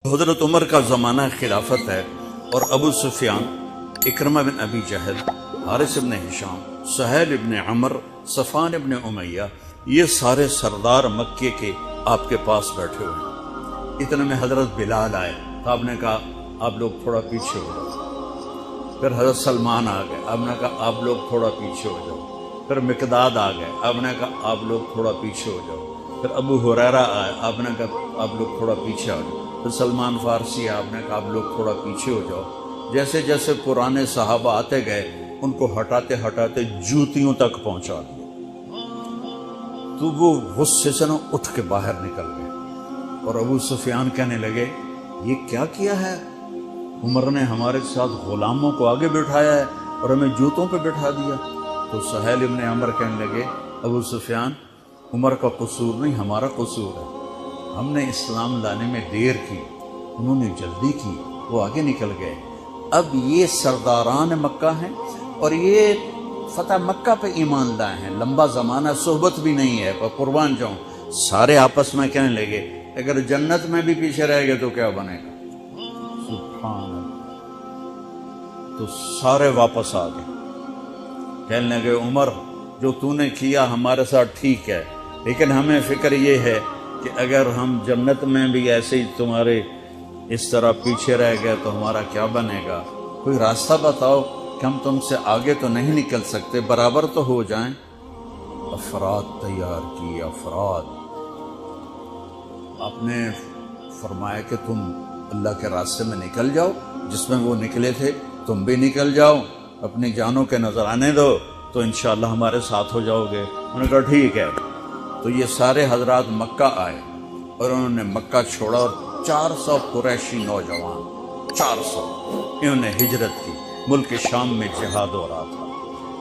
حضرت عمر کا زمانہ خلافت ہے اور ابو سفیان، اکرمہ بن ابی جہل، حارث بن ہشام، سہیل بن عمر، صفوان بن امیہ، یہ سارے سردار مکے کے آپ کے پاس بیٹھے ہوئے ہیں۔ اتنے میں حضرت بلال آئے تو آپ نے کہا آپ لوگ تھوڑا پیچھے ہو جاؤ۔ پھر حضرت سلمان آ گئے، آپ نے کہا آپ لوگ تھوڑا پیچھے ہو جاؤ۔ پھر مقداد آ گئے، آپ نے کہا آپ لوگ تھوڑا پیچھے ہو جاؤ۔ پھر ابو ہریرہ آئے، آپ نے کہا آپ لوگ تھوڑا پیچھے آ جاؤ۔ پھر سلمان فارسی، آپ نے کہا آپ لوگ تھوڑا پیچھے ہو جاؤ۔ جیسے جیسے پرانے صحابہ آتے گئے ان کو ہٹاتے ہٹاتے جوتیوں تک پہنچا دیا، تو وہ غصے سے نہ اٹھ کے باہر نکل گئے۔ اور ابو سفیان کہنے لگے یہ کیا کیا ہے؟ عمر نے ہمارے ساتھ غلاموں کو آگے بٹھایا ہے اور ہمیں جوتوں پہ بٹھا دیا۔ تو سہیل ابن عمر کہنے لگے ابو سفیان، عمر کا قصور نہیں، ہمارا قصور ہے۔ ہم نے اسلام لانے میں دیر کی، انہوں نے جلدی کی، وہ آگے نکل گئے۔ اب یہ سرداران مکہ ہیں اور یہ فتح مکہ پہ ایمان لائے ہیں، لمبا زمانہ صحبت بھی نہیں ہے، پر قربان جاؤں۔ سارے آپس میں کہنے لگے اگر جنت میں بھی پیچھے رہ گئے تو کیا بنے گا؟ سبحان اللہ۔ تو سارے واپس آ گئے، کہنے لگے عمر جو تو نے کیا ہمارے ساتھ ٹھیک ہے، لیکن ہمیں فکر یہ ہے کہ اگر ہم جنت میں بھی ایسے ہی تمہارے اس طرح پیچھے رہ گئے تو ہمارا کیا بنے گا؟ کوئی راستہ بتاؤ کہ ہم تم سے آگے تو نہیں نکل سکتے، برابر تو ہو جائیں۔ افراد تیار کیے، افراد۔ آپ نے فرمایا کہ تم اللہ کے راستے میں نکل جاؤ، جس میں وہ نکلے تھے تم بھی نکل جاؤ، اپنی جانوں کے نذرانے دو تو انشاءاللہ ہمارے ساتھ ہو جاؤ گے۔ انہوں نے کہا ٹھیک ہے۔ تو یہ سارے حضرات مکہ آئے اور انہوں نے مکہ چھوڑا، اور 400 قریشی نوجوان، 400 انہوں نے ہجرت کی۔ ملک شام میں جہاد ہو رہا تھا۔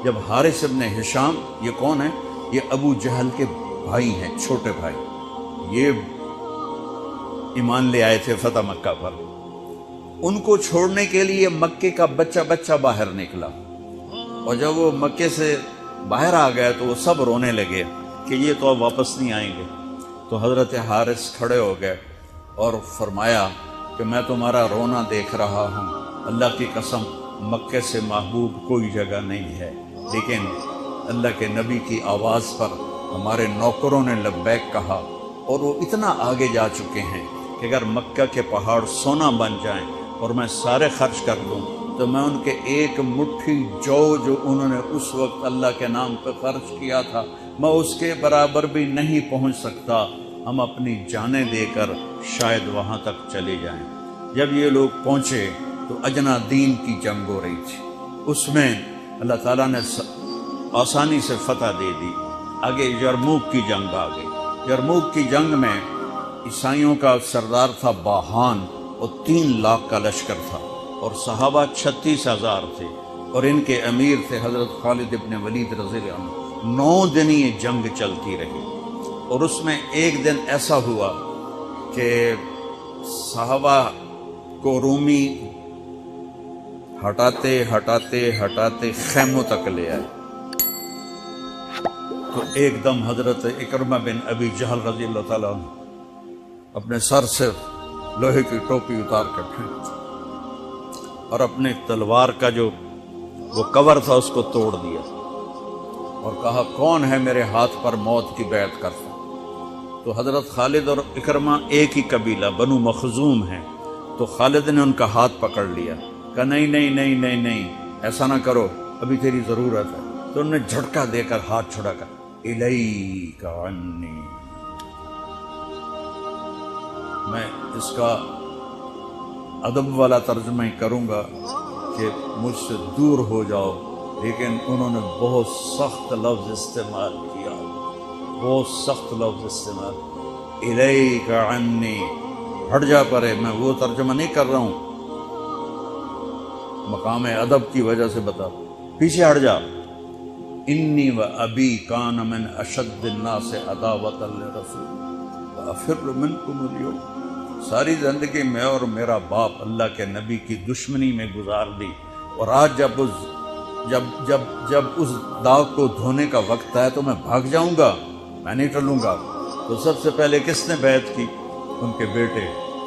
جب حارث ابن ہشام، یہ کون ہے؟ یہ ابو جہل کے بھائی ہیں، چھوٹے بھائی، یہ ایمان لے آئے تھے فتح مکہ پر۔ ان کو چھوڑنے کے لیے مکے کا بچہ بچہ باہر نکلا، اور جب وہ مکے سے باہر آ گئے تو وہ سب رونے لگے کہ یہ تو اب واپس نہیں آئیں گے۔ تو حضرت حارث کھڑے ہو گئے اور فرمایا کہ میں تمہارا رونا دیکھ رہا ہوں، اللہ کی قسم مکے سے محبوب کوئی جگہ نہیں ہے، لیکن اللہ کے نبی کی آواز پر ہمارے نوکروں نے لبیک کہا، اور وہ اتنا آگے جا چکے ہیں کہ اگر مکہ کے پہاڑ سونا بن جائیں اور میں سارے خرچ کر دوں تو میں ان کے ایک مٹھی جو انہوں نے اس وقت اللہ کے نام پہ خرچ کیا تھا، میں اس کے برابر بھی نہیں پہنچ سکتا۔ ہم اپنی جانیں دے کر شاید وہاں تک چلے جائیں۔ جب یہ لوگ پہنچے تو اجنا دین کی جنگ ہو رہی تھی، اس میں اللہ تعالیٰ نے آسانی سے فتح دے دی۔ آگے یرموک کی جنگ آ گئی۔ یرموک کی جنگ میں عیسائیوں کا سردار تھا باہان، اور 3 لاکھ کا لشکر تھا، اور صحابہ 36,000 تھے، اور ان کے امیر تھے حضرت خالد ابن ولید رضی اللہ عنہ۔ 9 دن یہ جنگ چلتی رہی، اور اس میں ایک دن ایسا ہوا کہ صحابہ کو رومی ہٹاتے ہٹاتے ہٹاتے خیموں تک لے آئے۔ تو ایک دم حضرت اکرمہ بن ابی جہل رضی اللہ تعالیٰ عنہ اپنے سر سے لوہے کی ٹوپی اتار کر پھینک اور اپنے تلوار کا جو وہ کور تھا اس کو توڑ دیا، اور کہا کون ہے میرے ہاتھ پر موت کی بیعت کرتا؟ تو حضرت خالد اور اکرمہ ایک ہی قبیلہ بنو مخزوم ہیں، تو خالد نے ان کا ہاتھ پکڑ لیا، کہا نہیں نہیں نہیں نہیں نہیں، ایسا نہ کرو، ابھی تیری ضرورت ہے۔ تو انہوں نے جھٹکا دے کر ہاتھ چھڑا کر الیک عنی، میں اس کا ادب والا ترجمہ ہی کروں گا کہ مجھ سے دور ہو جاؤ، لیکن انہوں نے بہت سخت لفظ استعمال کیا، بہت سخت لفظ استعمال، الیک عنی، ہٹ جا پرے۔ میں وہ ترجمہ نہیں کر رہا ہوں، مقام ادب کی وجہ سے بتا، پیچھے ہٹ جا۔ انی و ابی کان من اشد الناس عداوۃ للرسول وافر منکم اليوم، ساری زندگی میں اور میرا باپ اللہ کے نبی کی دشمنی میں گزار دی، اور آج جب اس داغ کو دھونے کا وقت آئے تو میں بھاگ جاؤں گا، میں نہیں ٹلوں گا۔ تو سب سے پہلے کس نے بیعت کی؟ ان کے بیٹے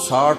60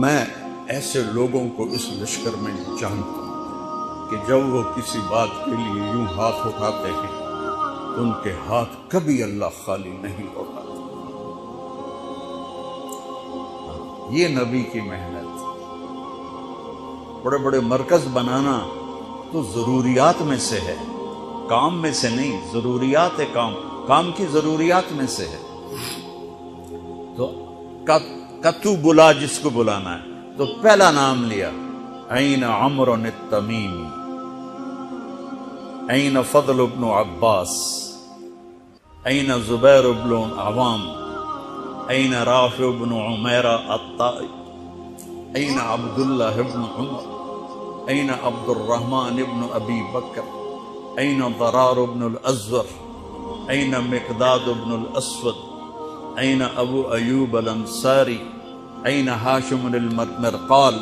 میں ایسے لوگوں کو اس لشکر میں جانتا ہوں کہ جب وہ کسی بات کے لیے یوں ہاتھ اٹھاتے ہیں تو ان کے ہاتھ کبھی اللہ خالی نہیں لوٹاتے۔ یہ نبی کی محنت، بڑے بڑے مرکز بنانا تو ضروریات میں سے ہے، کام میں سے نہیں، ضروریات ہے، کام کی ضروریات میں سے ہے۔ تو کتو بلا جس کو بلانا ہے تو پہلا نام لیا، این عمرو التمیمی، این فضل بن عباس، این زبیر بن عوام، این رافع بن عمیرہ الطائی، این عبداللہ بن عمر، این عبد الرحمن بن ابی بکر، این ضرار بن الازور، این مقداد بن الاسود، این ابو ایوب الانصاری، این ہاشم المرقال۔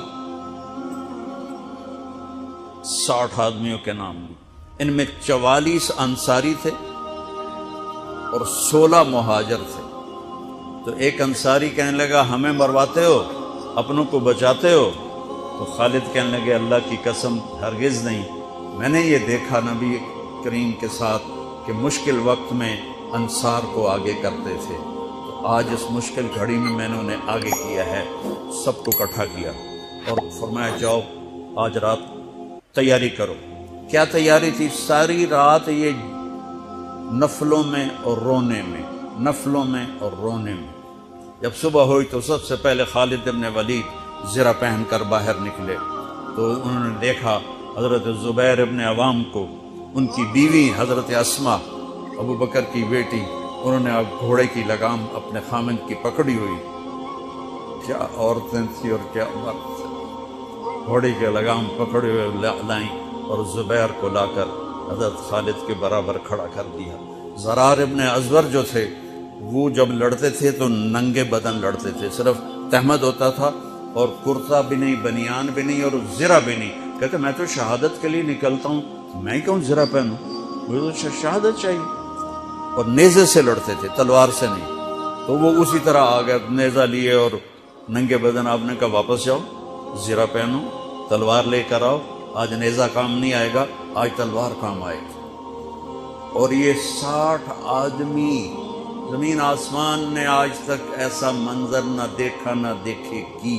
60 آدمیوں کے نام لی، ان میں 44 انصاری تھے اور 16 مہاجر تھے۔ تو ایک انصاری کہنے لگا ہمیں مرواتے ہو، اپنوں کو بچاتے ہو؟ تو خالد کہنے لگے اللہ کی قسم ہرگز نہیں، میں نے یہ دیکھا نبی کریم کے ساتھ کہ مشکل وقت میں انصار کو آگے کرتے تھے، تو آج اس مشکل گھڑی میں میں نے انہیں آگے کیا ہے، سب کو اکٹھا کیا اور فرمایا جاؤ آج رات تیاری کرو۔ کیا تیاری تھی؟ ساری رات یہ نفلوں میں اور رونے میں، نفلوں میں اور رونے میں۔ جب صبح ہوئی تو سب سے پہلے خالد بن ولید زرہ پہن کر باہر نکلے تو انہوں نے دیکھا حضرت زبیر بن عوام کو، ان کی بیوی حضرت اسما ابو بکر کی بیٹی، انہوں نے اب گھوڑے کی لگام اپنے خامند کی پکڑی ہوئی۔ کیا عورتیں تھیں اور کیا مرد تھے، گھوڑے کی لگام پکڑے ہوئے لائیں اور زبیر کو لا کر حضرت خالد کے برابر کھڑا کر دیا۔ ضرار ابن ازور جو تھے وہ جب لڑتے تھے تو ننگے بدن لڑتے تھے، صرف تہمد ہوتا تھا اور کرتا بھی نہیں، بنیان بھی نہیں اور زرہ بھی نہیں۔ کہتے میں تو شہادت کے لیے نکلتا ہوں، میں کیوں زرہ پہنوں، مجھے تو شہادت چاہیے۔ اور نیزے سے لڑتے تھے، تلوار سے نہیں۔ تو وہ اسی طرح آ گئے، نیزہ لیے اور ننگے بدن۔ آپ نے کہا واپس جاؤ، زرہ پہنو، تلوار لے کر آؤ، آج نیزہ کام نہیں آئے گا، آج تلوار کام آئے گی۔ اور یہ 60 آدمی، زمین آسمان نے آج تک ایسا منظر نہ دیکھا نہ دیکھے گی۔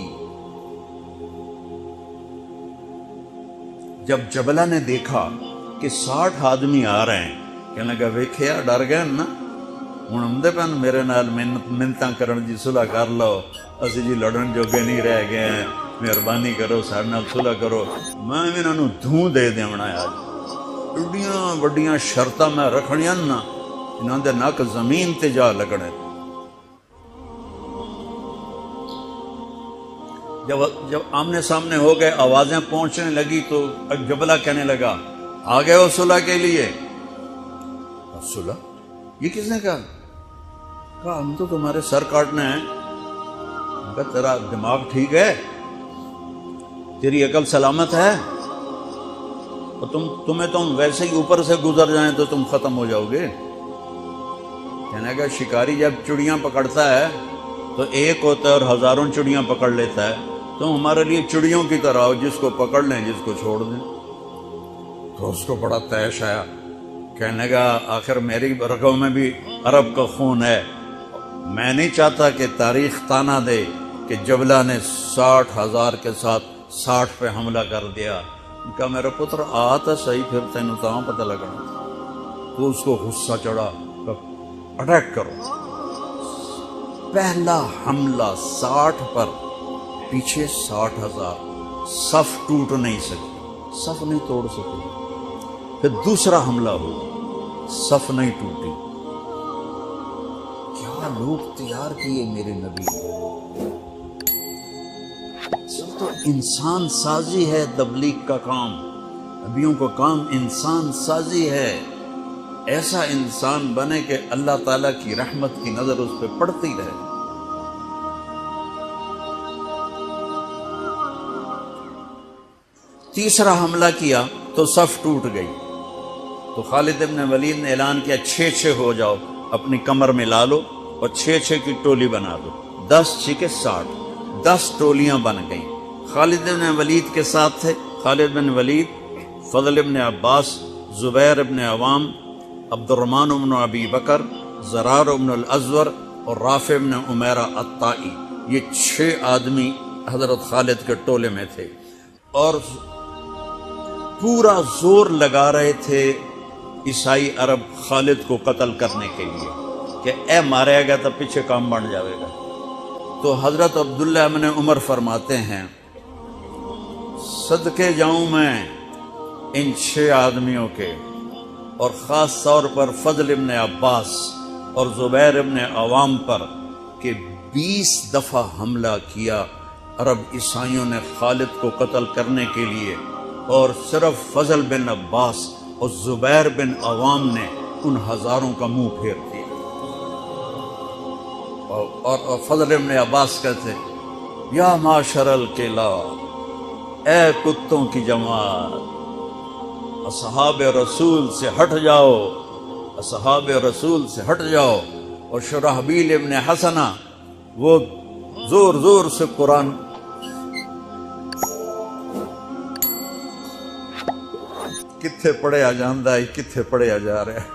جب جبلہ نے دیکھا کہ 60 آدمی آ رہے ہیں، کہنے لگا ویکھیا ڈر گئے نا، ہن آمدے پن میرے نال منتاں کرن جی صلح کر لو، اسی جی لڑن جوگے نہیں رہ گئے ہیں، مہربانی کرو سارے نال صلح کرو۔ میں انہاں نوں دھوں دے دیونا ہے آج، ایڈیاں وڈیاں شرطاں میں رکھنیاں نا، انہاں دے نک زمین تے جا لگنے۔ جب آمنے سامنے ہو گئے، آوازیں پہنچنے لگی تو جبلہ کہنے لگا آ گئے ہو صلح کے لیے؟ صلح؟ یہ کس نے کہا؟ کہا ہم تو تمہارے سر کاٹنے ہیں۔ کہا تیرا دماغ ٹھیک ہے، تیری عقل سلامت ہے، اور تمہیں تم ویسے ہی اوپر سے گزر جائیں تو تم ختم ہو جاؤ گے۔ کہنے کا شکاری جب چڑیاں پکڑتا ہے تو ایک ہوتا ہے اور ہزاروں چڑیاں پکڑ لیتا ہے، تم ہمارے لیے چڑیوں کی طرح ہو، جس کو پکڑ لیں جس کو چھوڑ دیں۔ تو اس کو بڑا طیش آیا، کہنے کا آخر میری رگوں میں بھی عرب کا خون ہے، میں نہیں چاہتا کہ تاریخ تانا دے کہ جبلہ نے 60,000 کے ساتھ 60 پہ حملہ کر دیا۔ کہا میرا پتر آتا صحیح، پھر تینوں تاں پتہ لگنا۔ تو اس کو غصہ چڑھا، اٹیک کرو۔ پہلا حملہ 60 پر، پیچھے 60,000، صف ٹوٹ نہیں سکی، صف نہیں توڑ سکی۔ پھر دوسرا حملہ ہوا، صف نہیں ٹوٹی۔ کیا لوگ تیار کیے میرے نبی، سب تو انسان سازی ہے تبلیغ کا کام، نبیوں کا کام انسان سازی ہے۔ ایسا انسان بنے کہ اللہ تعالیٰ کی رحمت کی نظر اس پہ پڑتی رہے۔ تیسرا حملہ کیا تو صف ٹوٹ گئی، تو خالد ابن ولید نے اعلان کیا 6 ہو جاؤ، اپنی کمر میں لا لو اور 6 کی ٹولی بنا دو، 10 6 60، 10 ٹولیاں بن گئیں. خالد بن ولید کے ساتھ تھے خالد بن ولید، فضل بن عباس، زبیر بن عوام، عبد الرحمن بن ابی بکر، زرار بن الازور اور رافع بن عمیرہ الطائی. یہ 6 آدمی حضرت خالد کے ٹولے میں تھے اور پورا زور لگا رہے تھے عیسائی عرب خالد کو قتل کرنے کے لیے کہ اے مارے گا تو پیچھے کام بڑھ جائے گا. تو حضرت عبداللہ بن عمر فرماتے ہیں صدقے جاؤں میں ان 6 آدمیوں کے، اور خاص طور پر فضل ابن عباس اور زبیر ابن عوام پر، کہ 20 دفعہ حملہ کیا عرب عیسائیوں نے خالد کو قتل کرنے کے لیے، اور صرف فضل بن عباس اور زبیر بن عوام نے ان ہزاروں کا منہ پھیر دیا. اور فضل بن عباس کہتے یا معاشر الکلاب، اے کتوں کی جماعت، اصحاب رسول سے ہٹ جاؤ، اصحاب رسول سے ہٹ جاؤ. اور شرحبیل ابن حسنہ وہ زور زور سے قرآن کتھے پڑھیا جاندہ ہے، کتھے پڑھیا جا رہا ہے،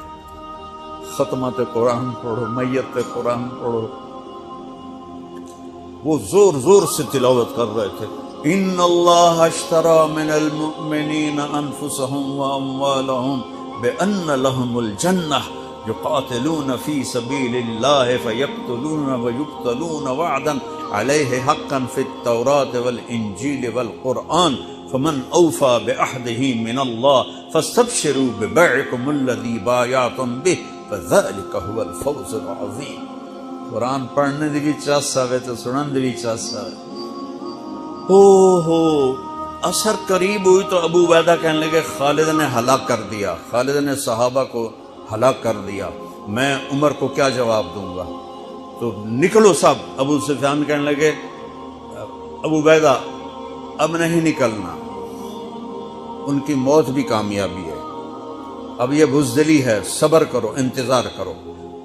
ختمت قرآن پڑھو، میت قرآن پڑھو. وہ زور زور سے تلاوت کر رہے تھے. ان اللہ اشترى من المؤمنین انفسهم واموالهم بان لهم الجنہ یقاتلون فی سبیل اللہ فیقتلون ویقتلون وعدا علیہ حقا فی التوراۃ والانجیل والقرآن فمن اوفى بعہدہ من اللہ فاستبشروا ببیعکم الذی بایعتم بہ فذلک هو الفوز العظیم. قرآن پڑھنے دی بھی چاس آوے تو سنن دی بھی چاس آوے. ہو اثر قریب ہوئی تو ابو عبیدہ کہنے لگے خالد نے ہلاک کر دیا، خالد نے صحابہ کو ہلاک کر دیا، میں عمر کو کیا جواب دوں گا؟ تو نکلو سب. ابو سفیان کہنے لگے ابو عبیدہ اب نہیں نکلنا، ان کی موت بھی کامیابی ہے، اب یہ بزدلی ہے، صبر کرو، انتظار کرو.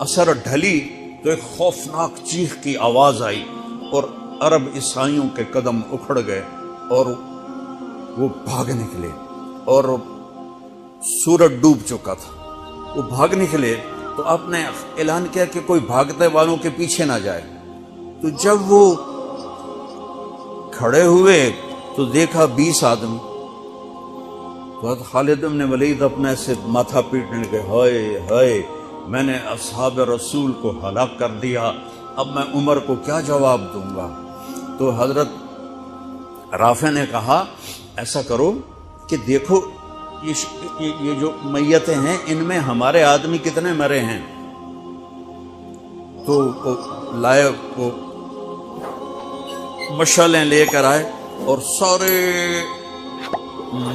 اثر ڈھلی تو ایک خوفناک چیخ کی آواز آئی اور عرب عیسائیوں کے قدم اکھڑ گئے اور وہ بھاگ نکلے، اور سورج ڈوب چکا تھا. وہ بھاگ نکلے تو آپ نے اعلان کیا کہ کوئی بھاگتے والوں کے پیچھے نہ جائے. تو جب وہ کھڑے ہوئے تو دیکھا 20 آدمی. تو خالد بن ولید اپنے سے ماتھا پیٹنے لگے، ہائے ہائے میں نے اصحاب رسول کو ہلاک کر دیا، اب میں عمر کو کیا جواب دوں گا؟ تو حضرت رافع نے کہا ایسا کرو کہ دیکھو یہ جو میتیں ہیں ان میں ہمارے آدمی کتنے مرے ہیں. تو لائے وہ مشعلیں لے کر آئے اور سارے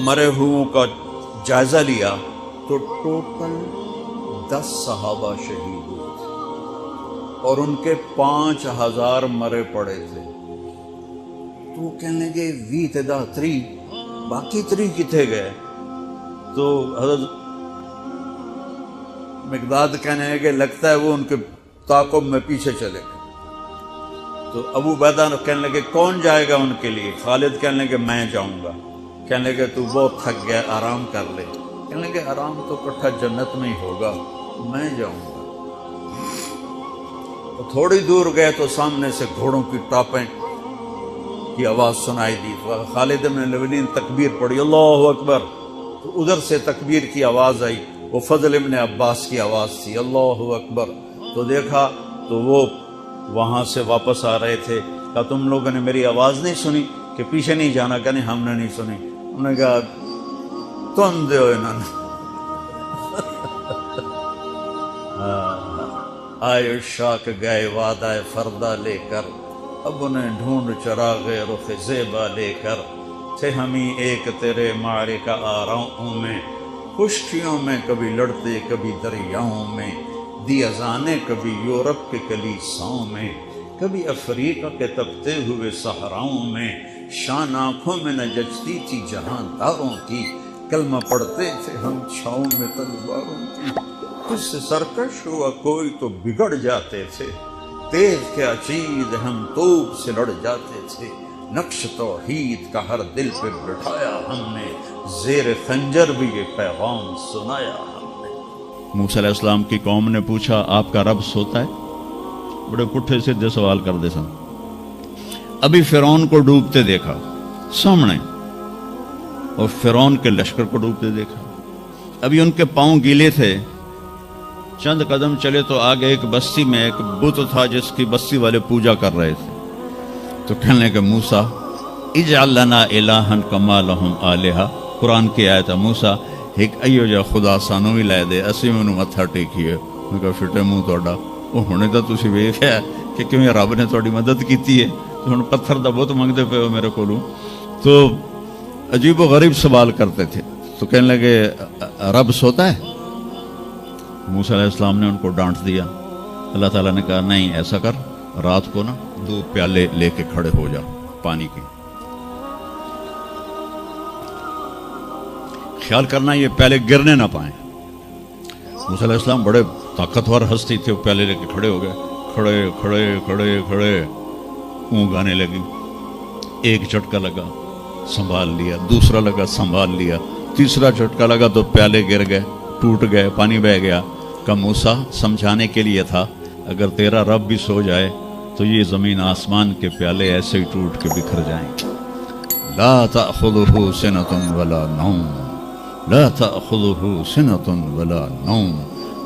مرے ہوئوں کا جائزہ لیا تو ٹوٹل 10 صحابہ شہید ہوئے تھے اور ان کے 5000 مرے پڑے تھے. تو کہنے لگے وی تدا 3 باقی 3 کتنے گئے؟ تو حضرت مقداد کہنے لگے لگتا ہے وہ ان کے تعاقب میں پیچھے چلے گئے. تو ابو عبیدہ کہنے لگے کون جائے گا ان کے لیے؟ خالد کہنے لگے میں جاؤں گا. کہنے لگے تو بہت تھک گیا، آرام کر لے. کہنے لگے آرام تو کٹھا جنت میں ہی ہوگا، میں جاؤں گا. تو تھوڑی دور گئے تو سامنے سے گھوڑوں کی ٹاپیں کی آواز سنائی دی. خالد بن ولید تکبیر پڑھی، اللہ اکبر. تو ادھر سے تکبیر کی آواز آئی، وہ فضل ابن عباس کی آواز تھی، اللہ اکبر. تو دیکھا تو وہ وہاں سے واپس آ رہے تھے. کہا تم لوگوں نے میری آواز نہیں سنی کہ پیچھے نہیں جانا؟ کہ نہیں ہم نے نہیں سنی. انہوں نے کہا تم دے انہوں نے آئے شاک گئے وعدہ فردہ لے کر، اب انہیں ڈھونڈ چراغ رخ زیبا لے کر. تھے ہمیں ایک تیرے معرکہ آراؤں میں، خشکیوں میں کبھی لڑتے کبھی دریاؤں میں، دی اذانیں کبھی یورپ کے کلیساؤں میں، کبھی افریقہ کے تپتے ہوئے صحراؤں میں. شان آنکھوں میں نہ جچتی تھی جہاں داروں کی، کلمہ پڑھتے تھے ہم چھاؤں میں تلواروں کی. تجھ سے سرکش ہوا کوئی تو بگڑ جاتے تھے، تیز کے عقید ہم توپ سے لڑ جاتے تھے، نقش توحید کا ہر دل پہ بٹھایا ہم نے، زیر خنجر بھی یہ پیغام سنایا ہم نے۔ موسیٰ علیہ السلام کی قوم نے پوچھا آپ کا رب سوتا ہے؟ بڑے پٹھے سیدھے سوال کر دے سن۔ ابھی فرعون کو ڈوبتے دیکھا سامنے، اور فرعون کے لشکر کو ڈوبتے دیکھا، ابھی ان کے پاؤں گیلے تھے، چند قدم چلے تو آگے ایک بستی میں ایک بت تھا جس کی بستی والے پوجا کر رہے تھے، تو کہنے کہ موسیٰ اجعل لنا الہا کما لہم آلہہ، قرآن کی آیت ہے، موسیٰ ایک ایو جا خدا سانو بھی لے دے، اسی میں انہوں متھا ٹیکیے۔ انہوں نے کہا فٹے منہ توڑا، وہ ہونے تو تسی ویکھیا کہ کیوں رب نے تھوڑی مدد کیتی ہے، تو ہن پتھر دا بت منگدے پے ہو میرے کولوں۔ تو عجیب و غریب سوال کرتے تھے، تو کہنے لگے رب سوتا ہے؟ موسیٰ علیہ السلام نے ان کو ڈانٹ دیا۔ اللہ تعالیٰ نے کہا نہیں، ایسا کر، رات کو نا 2 پیالے لے کے کھڑے ہو جا پانی کے، خیال کرنا یہ پیالے گرنے نہ پائیں۔ موسیٰ علیہ السلام بڑے طاقتور ہستی تھے، وہ پیالے لے کے کھڑے ہو گئے، کھڑے کھڑے کھڑے کھڑے، اونگ آنے لگی، ایک جھٹکا لگا سنبھال لیا، دوسرا لگا سنبھال لیا، تیسرا جھٹکا لگا تو پیالے گر گئے، ٹوٹ گئے، پانی بہہ گیا۔ کہ موسیٰ سمجھانے کے لیے تھا، اگر تیرا رب بھی سو جائے تو یہ زمین آسمان کے پیالے ایسے ہی ٹوٹ کے بکھر جائیں گے۔ لا تأخذہ سنۃ ولا نوم، لا تأخذہ سنۃ ولا نوم،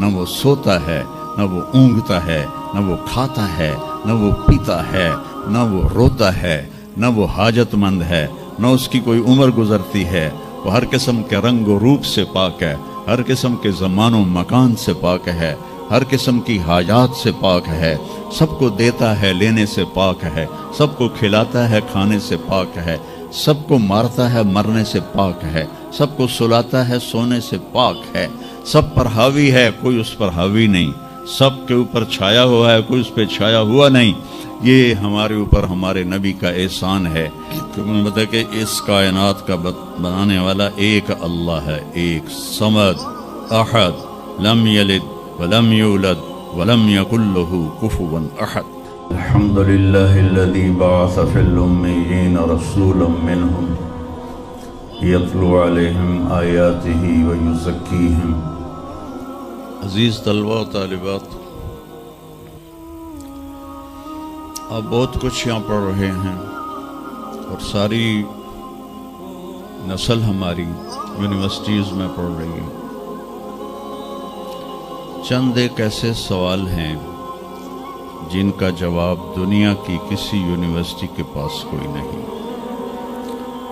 نہ وہ سوتا ہے، نہ وہ اونگتا ہے، نہ وہ کھاتا ہے، نہ وہ پیتا ہے، نہ وہ روتا ہے، نہ وہ حاجت مند ہے، نہ اس کی کوئی عمر گزرتی ہے، وہ ہر قسم کے رنگ و روپ سے پاک ہے، ہر قسم کے زمان و مکان سے پاک ہے، ہر قسم کی حاجات سے پاک ہے، سب کو دیتا ہے، لینے سے پاک ہے، سب کو کھلاتا ہے، کھانے سے پاک ہے، سب کو مارتا ہے، مرنے سے پاک ہے، سب کو سلاتا ہے، سونے سے پاک ہے، سب پر حاوی ہے، کوئی اس پر حاوی نہیں، سب کے اوپر چھایا ہوا ہے، کوئی اس پہ چھایا ہوا نہیں۔ یہ ہمارے اوپر ہمارے نبی کا احسان ہے کہ انہوں نے بتایا کہ اس کائنات کا بنانے والا ایک اللہ ہے، ایک صمد احد، لم یلد ولم یولد ولم یکن له کفوا احد۔ الحمد للہ الذی بعث فی الامیین رسولا منہم یتلو علیہم آیاتہ ویزکیہم۔ عزیز طلبہ و طالبات، آپ بہت کچھ یہاں پڑھ رہے ہیں، اور ساری نسل ہماری یونیورسٹیز میں پڑھ رہی ہے۔ چند ایک ایسے سوال ہیں جن کا جواب دنیا کی کسی یونیورسٹی کے پاس کوئی نہیں،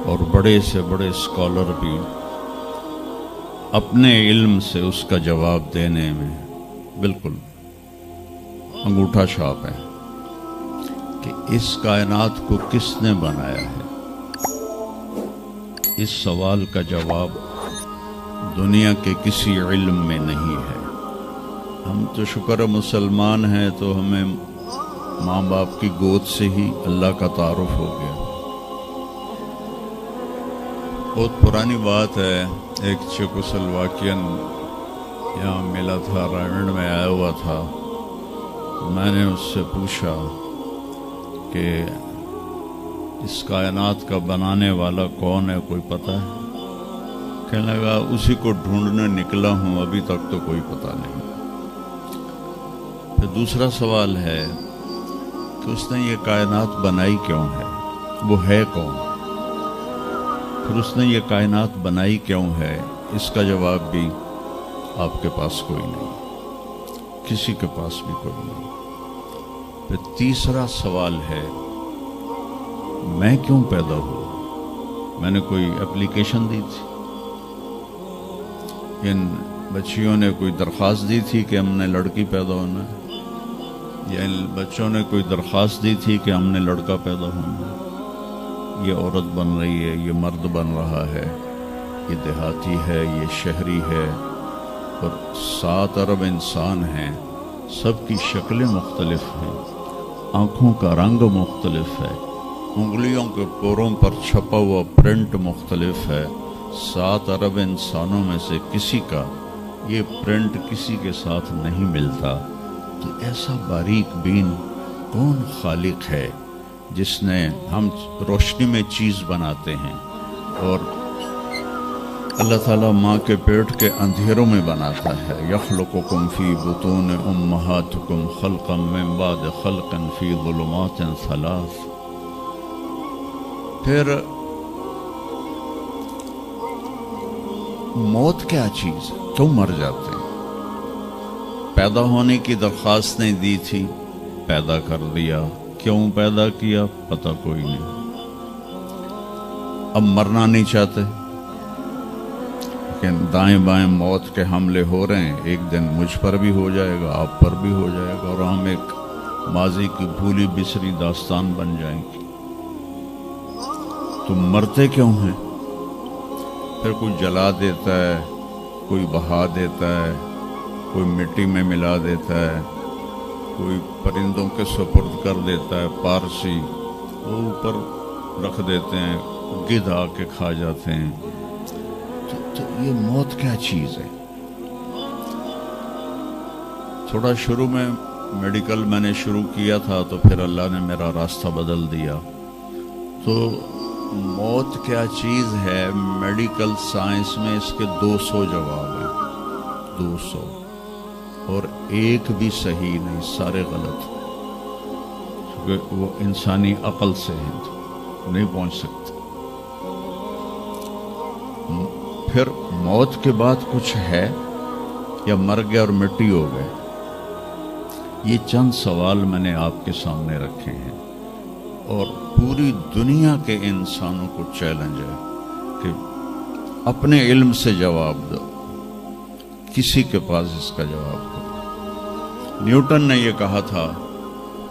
اور بڑے سے بڑے اسکالر بھی اپنے علم سے اس کا جواب دینے میں بالکل انگوٹھا چھاپ ہے کہ اس کائنات کو کس نے بنایا ہے۔ اس سوال کا جواب دنیا کے کسی علم میں نہیں ہے۔ ہم تو شکر مسلمان ہیں تو ہمیں ماں باپ کی گود سے ہی اللہ کا تعارف ہو گیا۔ بہت پرانی بات ہے، ایک چیکوسلواکین یہاں ملا تھا، رائنڈ میں آیا ہوا تھا، میں نے اس سے پوچھا کہ اس کائنات کا بنانے والا کون ہے، کوئی پتہ ہے؟ کہنے لگا اسی کو ڈھونڈنے نکلا ہوں، ابھی تک تو کوئی پتہ نہیں۔ پھر دوسرا سوال ہے کہ اس نے یہ کائنات بنائی کیوں ہے، وہ ہے کون؟ پھر اس نے یہ کائنات بنائی کیوں ہے، اس کا جواب بھی آپ کے پاس کوئی نہیں، کسی کے پاس بھی کوئی نہیں۔ پھر تیسرا سوال ہے میں کیوں پیدا ہوا؟ میں نے کوئی اپلیکیشن دی تھی؟ ان بچیوں نے کوئی درخواست دی تھی کہ ہم نے لڑکی پیدا ہونا ہے؟ یا ان بچوں نے کوئی درخواست دی تھی کہ ہم نے لڑکا پیدا ہونا ہے؟ یہ عورت بن رہی ہے، یہ مرد بن رہا ہے، یہ دیہاتی ہے، یہ شہری ہے، اور 7 ارب انسان ہیں، سب کی شکلیں مختلف ہیں، آنکھوں کا رنگ مختلف ہے، انگلیوں کے پوروں پر چھپا ہوا پرنٹ مختلف ہے۔ 7 ارب انسانوں میں سے کسی کا یہ پرنٹ کسی کے ساتھ نہیں ملتا، تو ایسا باریک بین کون خالق ہے جس نے ہم روشنی میں چیز بناتے ہیں اور اللہ تعالیٰ ماں کے پیٹ کے اندھیروں میں بناتا ہے. یخلقکم فی بطون امہاتکم خلقا من بعد خلق فی ظلمات ثلاث. پھر موت کیا چیز ہے؟ کیوں مر جاتے ہیں؟ پیدا ہونے کی درخواست نہیں دی تھی، پیدا کر دیا. کیوں پیدا کیا پتہ کوئی نہیں. اب مرنا نہیں چاہتے لیکن دائیں بائیں موت کے حملے ہو رہے ہیں. ایک دن مجھ پر بھی ہو جائے گا، آپ پر بھی ہو جائے گا، اور ہم ایک ماضی کی بھولی بسری داستان بن جائیں گے. تو مرتے کیوں ہیں؟ پھر کوئی جلا دیتا ہے، کوئی بہا دیتا ہے، کوئی مٹی میں ملا دیتا ہے، کوئی پرندوں کے سپرد کر دیتا ہے، پارسی وہ اوپر رکھ دیتے ہیں، گدھ آ کے کھا جاتے ہیں. تو یہ موت کیا چیز ہے؟ تھوڑا شروع میں میڈیکل میں نے شروع کیا تھا تو پھر اللہ نے میرا راستہ بدل دیا. تو موت کیا چیز ہے؟ میڈیکل سائنس میں اس کے 200 جواب ہیں، 200، اور ایک بھی صحیح نہیں، سارے غلط، کیونکہ وہ انسانی عقل سے ہیں، نہیں پہنچ سکتے. پھر موت کے بعد کچھ ہے یا مر گئے اور مٹی ہو گئے؟ یہ چند سوال میں نے آپ کے سامنے رکھے ہیں اور پوری دنیا کے انسانوں کو چیلنج ہے کہ اپنے علم سے جواب دو. کسی کے پاس اس کا جواب ہو. نیوٹن نے یہ کہا تھا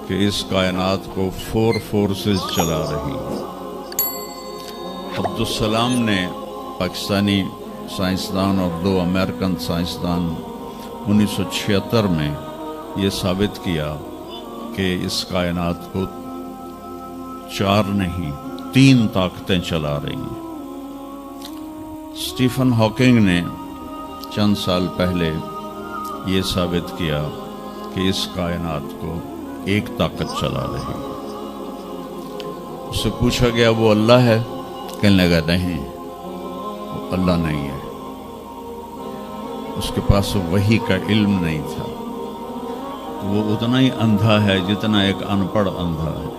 کہ اس کائنات کو 4 فورسز چلا رہی ہیں. عبدالسلام نے، پاکستانی سائنسدان اور 2 امریکن سائنسدان، 1976 میں یہ ثابت کیا کہ اس کائنات کو 4 نہیں 3 طاقتیں چلا رہی ہیں. اسٹیفن ہاکنگ نے چند سال پہلے یہ ثابت کیا کہ اس کائنات کو ایک طاقت چلا رہی ہے. اس سے پوچھا گیا وہ اللہ ہے؟ کہنے لگا نہیں، وہ اللہ نہیں ہے. اس کے پاس وحی کا علم نہیں تھا. وہ اتنا ہی اندھا ہے جتنا ایک ان پڑھ اندھا ہے.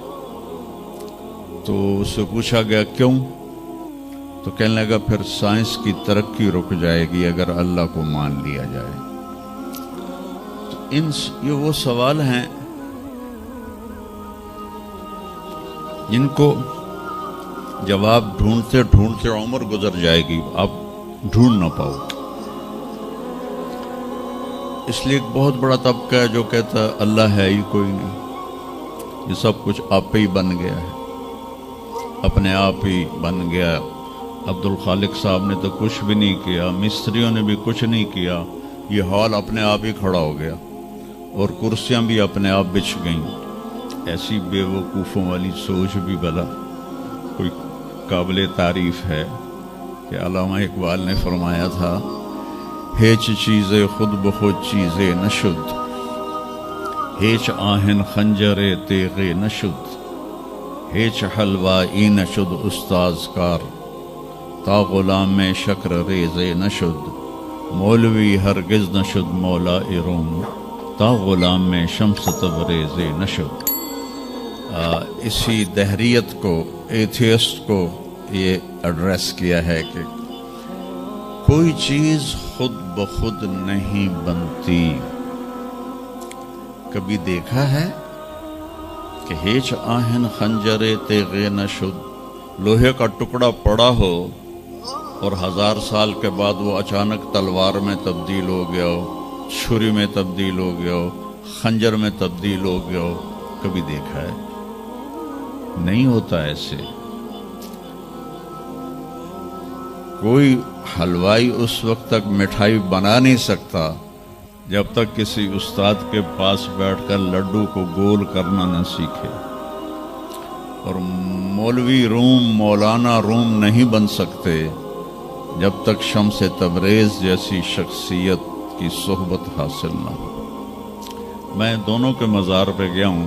تو اس سے پوچھا گیا کیوں؟ تو کہنے لگا پھر سائنس کی ترقی رک جائے گی اگر اللہ کو مان لیا جائے. تو یہ وہ سوال ہیں جن کو جواب ڈھونڈتے ڈھونڈتے عمر گزر جائے گی، آپ ڈھونڈ نہ پاؤ. اس لیے ایک بہت بڑا طبقہ ہے جو کہتا ہے اللہ ہے ہی کوئی نہیں، یہ سب کچھ آپ پہ ہی بن گیا ہے، اپنے آپ ہی بن گیا. عبدالخالق صاحب نے تو کچھ بھی نہیں کیا، مستریوں نے بھی کچھ نہیں کیا، یہ ہال اپنے آپ ہی کھڑا ہو گیا اور کرسیاں بھی اپنے آپ بچھ گئیں. ایسی بے وقوفوں والی سوچ بھی بلا کوئی قابل تعریف ہے کہ علامہ اقبال نے فرمایا تھا ہیچ چیزیں خود بخود چیزیں نشد، ہیچ آہن خنجر تیغ نشد، ہیچ حلوائی نشد استاذ کار، تا غلام میں شکر ریز نشد، مولوی ہرگز نشد مولا روم، تا غلام میں شمس تبریز نشد. اسی دہریت کو، ایتھیسٹ کو یہ ایڈریس کیا ہے کہ کوئی چیز خود بخود نہیں بنتی. کبھی دیکھا ہے کہ ہیچ آہن خنجر تیغ نشد، لوہے کا ٹکڑا پڑا ہو اور 1000 سال کے بعد وہ اچانک تلوار میں تبدیل ہو گیا ہو، چھری میں تبدیل ہو گیا ہو، خنجر میں تبدیل ہو گیا ہو؟ کبھی دیکھا ہے؟ نہیں ہوتا ایسے. کوئی حلوائی اس وقت تک مٹھائی بنا نہیں سکتا جب تک کسی استاد کے پاس بیٹھ کر لڈو کو گول کرنا نہ سیکھے. اور مولوی روم، مولانا روم نہیں بن سکتے جب تک شمس تبریز جیسی شخصیت کی صحبت حاصل نہ ہو. میں دونوں کے مزار پہ گیا ہوں.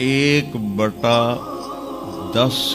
1/10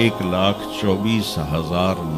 1,24,000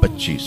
25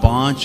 5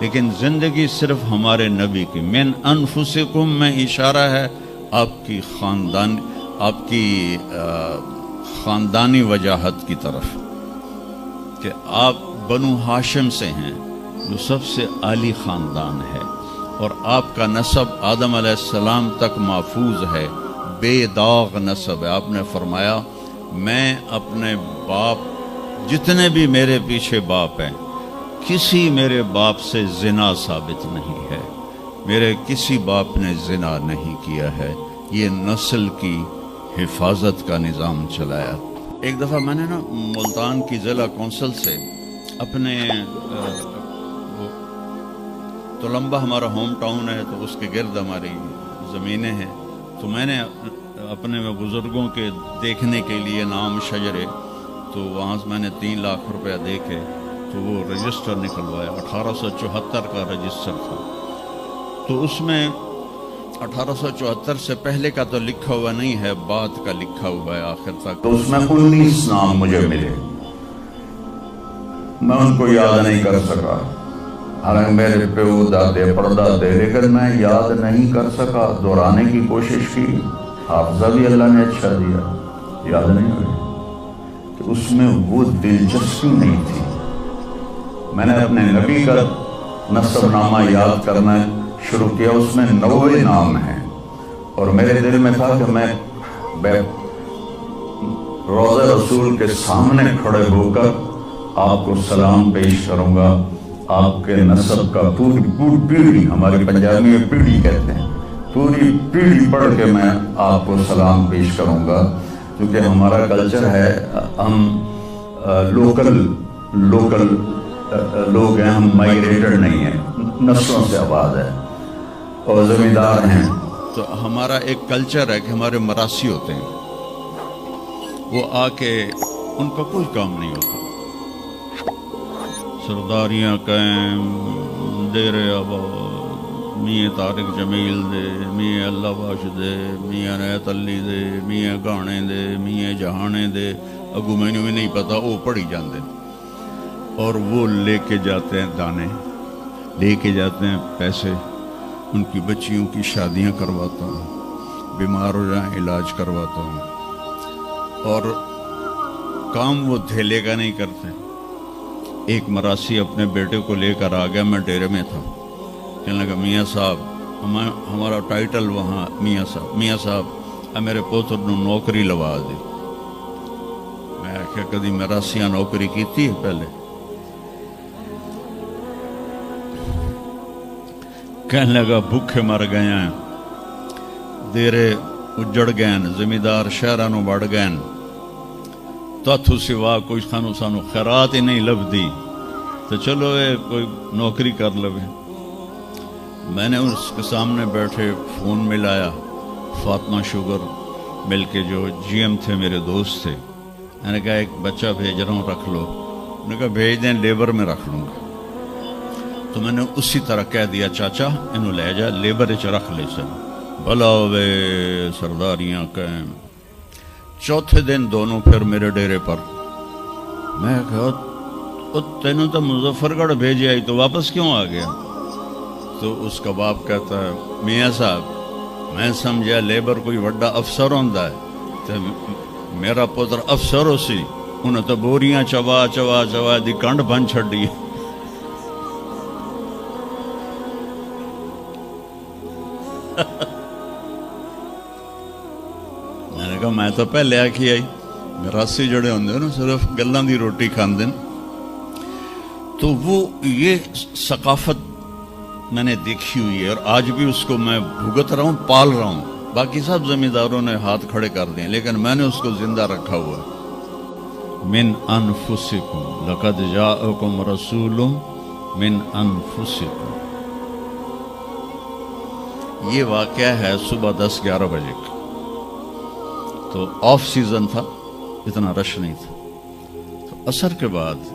لیکن زندگی صرف ہمارے نبی کی. من انفسکم میں اشارہ ہے آپ کی خاندانی وجاہت کی طرف کہ آپ بنو ہاشم سے ہیں جو سب سے عالی خاندان ہے، اور آپ کا نسب آدم علیہ السلام تک محفوظ ہے، بے داغ نسب ہے. آپ نے فرمایا میں اپنے باپ، جتنے بھی میرے پیچھے باپ ہیں، کسی میرے باپ سے زنا ثابت نہیں ہے، میرے کسی باپ نے زنا نہیں کیا ہے. یہ نسل کی حفاظت کا نظام چلایا. ایک دفعہ میں نے نا ملتان کی ضلع کونسل سے اپنے تلمبہ ہمارا ہوم ٹاؤن ہے تو اس کے گرد ہماری زمینیں ہیں، تو میں نے اپنے بزرگوں کے دیکھنے کے لیے نام شجرے، تو وہاں سے میں نے 3 لاکھ روپیہ دے کے تو وہ رجسٹر نکلوایا. 1874 کا رجسٹر تھا، تو اس میں 1874 سے پہلے کا تو لکھا ہوا نہیں ہے، بعد کا لکھا ہوا ہے آخر تک. تو اس میں 19 نام مجھے ملے، میں ان کو یاد نہیں کر سکا. حالانکہ میرے پیو دادے پردادے، لیکن میں یاد نہیں کر سکا. دہرانے کی کوشش کی، حافظہ بھی اللہ نے اچھا دیا، یاد نہیں ہوئی کہ اس میں وہ دلچسپی نہیں تھی. میں نے اپنے نبی کا نسب نامہ یاد کرنا شروع کیا، اس میں 90 نام ہیں، اور میرے دل میں تھا کہ میں روضہ رسول کے سامنے کھڑے ہو کر آپ کو سلام پیش کروں گا. آپ کے نسب کا پوری پیڑھی، ہماری پنجابی میں پیڑھی کہتے ہیں، پوری پیڑھی پڑھ کے میں آپ کو سلام پیش کروں گا. کیونکہ ہمارا کلچر ہے، ہم لوکل لوگ ہیں، ہم مائگریٹڈ نہیں ہیں، نسلوں سے آباد ہے اور زمیندار ہیں. تو ہمارا ایک کلچر ہے کہ ہمارے مراسی ہوتے ہیں، وہ آ کے ان کا کوئی کام نہیں ہوتا. سرداریاں قائم، دیر آباد، میاں طارق جمیل دے، میاں اللہ باش دے، میاں نیت علی دے، میاں گانے دے، میاں جہانے دے. اگو مینوں بھی نہیں پتا، وہ پڑھی جاندے اور وہ لے کے جاتے ہیں دانے، لے کے جاتے ہیں پیسے. ان کی بچیوں کی شادیاں کرواتا ہوں، بیمار ہو جائیں علاج کرواتا ہوں، اور کام وہ دھیلے کا نہیں کرتے. ایک مراسی اپنے بیٹے کو لے کر آ گیا، میں ڈیرے میں تھا، کہنے لگا میاں صاحب، ہمارا ٹائٹل وہاں میاں صاحب میرے پوتر نو نوکری لوا دی. میں آخیا کدی مراسیاں نوکری کیتی ہے پہلے؟ کہنے لگا بھوکے مر گئے ہیں، دیرے اجڑ گئے، زمیندار شہرانو بڑھ گئے، تاتھو سوا کوئی سانو خیرات ہی نہیں لبدی، تو چلو کوئی نوکری کر لوے. میں نے اس کے سامنے بیٹھے فون ملایا، فاطمہ شوگر مل کے جو جی ایم تھے، میرے دوست تھے. میں نے کہا ایک بچہ بھیج رہا ہوں، رکھ لو. انہوں نے کہا بھیج دیں، لیبر میں رکھ لوں گا. تو میں نے اسی طرح کہہ دیا چاچا انہوں لے جا، لیبر اچ رکھ لے سن. بھلا ہوئے سرداریاں قائم. چوتھے دن دونوں پھر میرے ڈیرے پر. میں کہا تینوں تو مظفر گڑھ بھیجے آئی تو واپس کیوں آ گیا؟ تو اس کا باپ کہتا ہے میاں صاحب میں سمجھا لیبر کوئی وڈا افسر ہوندا ہے، تو میرا پتر افسر ہو سی، انہیں تو بوریاں چوا چوا چوا دی کنڈ بن چھڑی. میں نے کہا میں تو پہلے آکھی آئی، مراسی جڑے ہوندے نا صرف گلاں دی روٹی کھاندے. تو وہ یہ ثقافت میں نے دیکھی ہوئی ہے، اور آج بھی اس کو میں بھگت رہا ہوں، پال رہا ہوں. باقی سب زمینداروں نے ہاتھ کھڑے کر دیے، لیکن میں نے اس کو زندہ رکھا ہوا ہے. من انفسکم لقد جاءکم رسول من انفسکم. یہ واقعہ ہے صبح 10-11 بجے کا، تو آف سیزن تھا، اتنا رش نہیں تھا. تو عصر کے بعد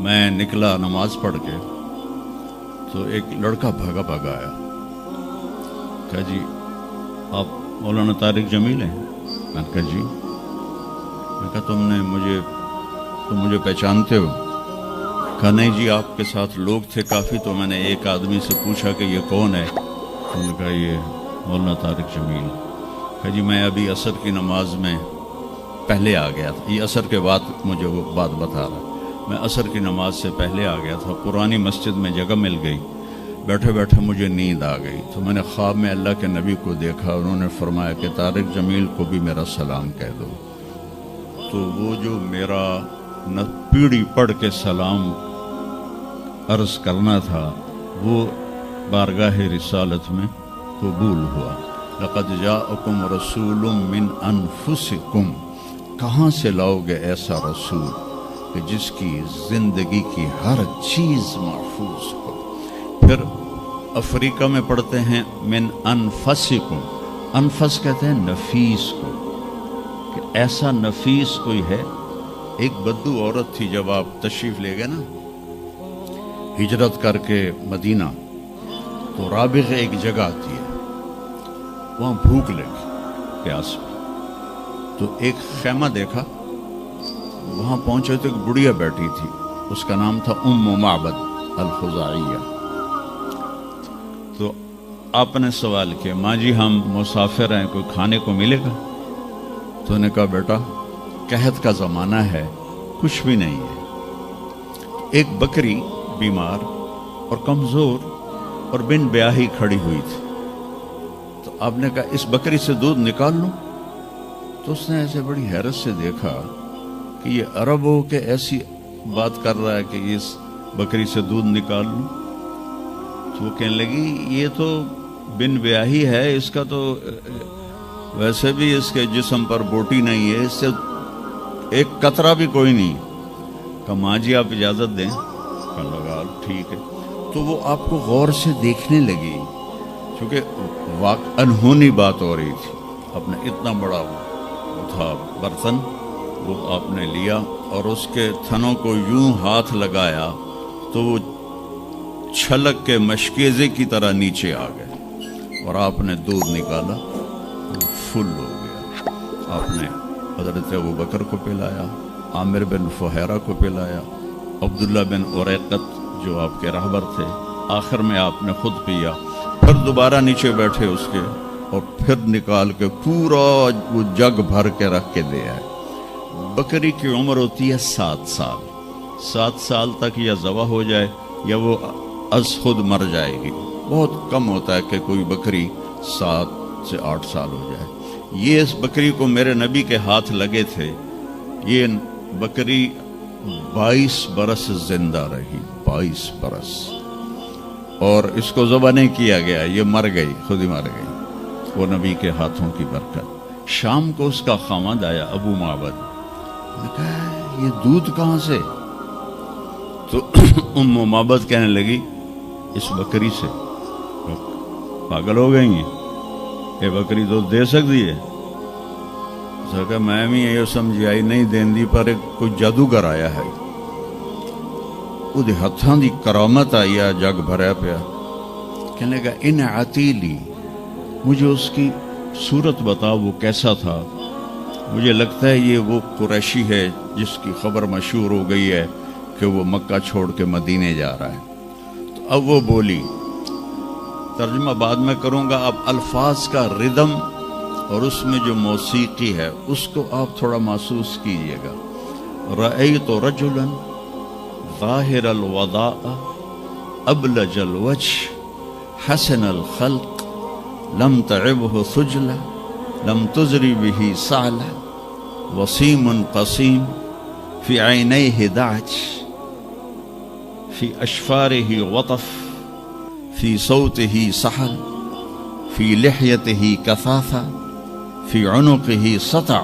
میں نکلا نماز پڑھ کے، تو ایک لڑکا بھاگا بھاگا آیا، کہا جی آپ مولانا طارق جمیل ہیں؟ میں نے کہا جی. میں کہا تم مجھے پہچانتے ہو؟ کہا نہیں جی آپ کے ساتھ لوگ تھے کافی، تو میں نے ایک آدمی سے پوچھا کہ یہ کون ہے؟ انہوں نے کہا یہ مولانا طارق جمیل۔ کہا جی میں ابھی عصر کی نماز میں پہلے آ گیا تھا، یہ عصر کے بعد مجھے وہ بات بتا رہا، میں عصر کی نماز سے پہلے آ گیا تھا، پرانی مسجد میں جگہ مل گئی، بیٹھے بیٹھے مجھے نیند آ گئی، تو میں نے خواب میں اللہ کے نبی کو دیکھا، انہوں نے فرمایا کہ طارق جمیل کو بھی میرا سلام کہہ دو۔ تو وہ جو میرا پیڑھی پڑھ کے سلام عرض کرنا تھا وہ بارگاہ رسالت میں قبول ہوا۔ لقد جاءکم رسول من انفسکم، کہاں سے لاؤ گے ایسا رسول کہ جس کی زندگی کی ہر چیز محفوظ ہو۔ پھر افریقہ میں پڑھتے ہیں من انفسکم، انفس کہتے ہیں نفیس کو، کہ ایسا نفیس کوئی ہے۔ ایک بدو عورت تھی، جب آپ تشریف لے گئے نا ہجرت کر کے مدینہ، تو رابغ ایک جگہ آتی ہے، وہاں بھوک لگی، پیاس میں، تو ایک خیمہ دیکھا، وہاں پہنچے تو ایک بڑھیا بیٹھی تھی، اس کا نام تھا ام معبد الخزاعیہ۔ تو آپ نے سوال کیا ماں جی ہم مسافر ہیں، کوئی کھانے کو ملے گا؟ تو نے کہا بیٹا قحط کا زمانہ ہے، کچھ بھی نہیں ہے۔ ایک بکری بیمار اور کمزور اور بن بیاہی کھڑی ہوئی تھی، تو آپ نے کہا اس بکری سے دودھ نکال لوں؟ تو اس نے ایسے بڑی حیرت سے دیکھا کہ یہ عرب ہو کہ ایسی بات کر رہا ہے کہ اس بکری سے دودھ نکال لوں؟ تو وہ کہنے لگی یہ تو بن بیاہی ہے، اس کا تو ویسے بھی اس کے جسم پر بوٹی نہیں ہے، اس سے ایک قطرہ بھی کوئی نہیں۔ کہا ماں جی آپ اجازت دیں؟ کہا لگا ٹھیک ہے۔ تو وہ آپ کو غور سے دیکھنے لگی، کیونکہ انہونی بات ہو رہی تھی۔ آپ نے اتنا بڑا وہ تھا برتن، وہ آپ نے لیا اور اس کے تھنوں کو یوں ہاتھ لگایا تو وہ چھلک کے مشکیزے کی طرح نیچے آ گئے، اور آپ نے دودھ نکالا، فل ہو گیا۔ آپ نے حضرت ابوبکر کو پلایا، عامر بن فہیرہ کو پلایا، عبداللہ بن اریقت جو آپ کے رہبر تھے، آخر میں آپ نے خود پیا، پھر دوبارہ نیچے بیٹھے اس کے، اور پھر نکال کے پورا وہ جگ بھر کے رکھ کے دے آئے۔ بکری کی عمر ہوتی ہے 7 سال، 7 سال تک یا ذبح ہو جائے یا وہ از خود مر جائے گی۔ بہت کم ہوتا ہے کہ کوئی بکری 7 سے 8 سال ہو جائے۔ یہ اس بکری کو میرے نبی کے ہاتھ لگے تھے، یہ بکری 22 برس زندہ رہی، 22 برس، اور اس کو ذبح نہیں کیا گیا، یہ مر گئی، خود ہی مر گئی، وہ نبی کے ہاتھوں کی برکت۔ شام کو اس کا خامد آیا ابو معبد، نے کہا یہ دودھ کہاں سے؟ تو ام معبد کہنے لگی اس بکری سے۔ پاگل ہو گئی ہیں، یہ بکری دودھ دے سکتی ہے؟ کہ میں بھی یہ سمجھ آئی نہیں دین دی، پر کوئی جادوگر آیا ہے، وہ ہاتھاں دی کرامت آئی ہے، جگ بھریا پیا۔ کہنے لگا ان عتیلی، مجھے اس کی صورت بتا، وہ کیسا تھا؟ مجھے لگتا ہے یہ وہ قریشی ہے جس کی خبر مشہور ہو گئی ہے کہ وہ مکہ چھوڑ کے مدینے جا رہا ہے۔ تو اب وہ بولی، ترجمہ بعد میں کروں گا، اب الفاظ کا ردم اور اس میں جو موسیقی ہے اس کو آپ تھوڑا محسوس کیجئے گا۔ رأیت رجلا ظاہر الوضاء ابلج الوجه حسن الخلق لم تعبه ثجلة لم تزری به سعلة وسیم قسیم فی عینیہ دعج فی اشفارہ وطف فی صوتہ سحل فی لحیتہ کثافہ فی عنقہ سطع